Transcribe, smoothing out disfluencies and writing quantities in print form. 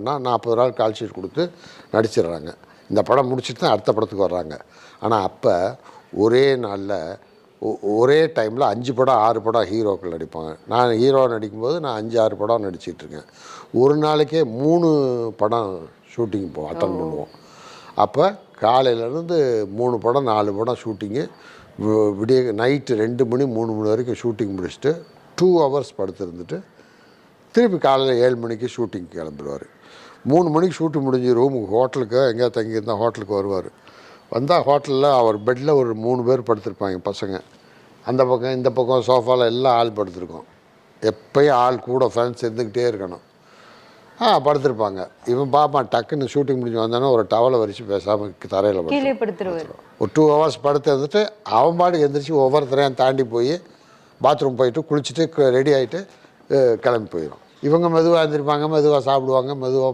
40 நாள் call sheet கொடுத்து நடிச்சிடுறாங்க. இந்த படம் முடிச்சுட்டு தான் அடுத்த படத்துக்கு வர்றாங்க. ஆனால் அப்போ ஒரே நாளில் ஒரே டைமில் 5 படம் 6 படம் ஹீரோக்கள் நடிப்பாங்க. நான் ஹீரோ நடிக்கும்போது நான் 5 6 படம் நடிச்சிட்ருக்கேன். ஒரு நாளைக்கே 3 படம் ஷூட்டிங் அட்டன் பண்ணுவோம். அப்போ காலையிலேருந்து 3 படம் 4 படம் ஷூட்டிங்கு, விடிய நைட்டு 2 மணி 3 மணி வரைக்கும் ஷூட்டிங் முடிச்சுட்டு 2 ஹவர்ஸ் படுத்துருந்துட்டு திருப்பி காலையில் 7 மணிக்கு ஷூட்டிங்க்கு கிளம்பிடுவார். 3 மணிக்கு ஷூட்டிங் முடிஞ்சு ரூமுக்கு ஹோட்டலுக்கு எங்கேயா தங்கியிருந்தால் ஹோட்டலுக்கு வருவார். வந்தால் ஹோட்டலில் அவர் பெட்டில் ஒரு 3 பேர் படுத்திருப்பாங்க பசங்க. அந்த பக்கம் இந்த பக்கம் சோஃபாவில் எல்லாம் ஆள் படுத்திருக்கோம். எப்போயும் ஆள் கூட ஃபேன்ஸ் இருந்துக்கிட்டே இருக்கணும். படுத்திருப்பாங்க. இவன் பார்ப்பான், டக்குன்னு ஷூட்டிங் முடிஞ்சு வந்தானே ஒரு டவலை வரிச்சு பேசாமல் தரையில் படுத்துருவார். ஒரு 2 ஹவர்ஸ் படுத்து இருந்துட்டு அவன் பாட்டுக்கு எந்திரிச்சு ஒவ்வொருத்தரையும் தாண்டி போய் பாத்ரூம் போயிட்டு குளிச்சுட்டு ரெடி ஆகிட்டு கிளம்பி போயிடும். இவங்க மெதுவாக எழுந்திருப்பாங்க, மெதுவாக சாப்பிடுவாங்க, மெதுவாக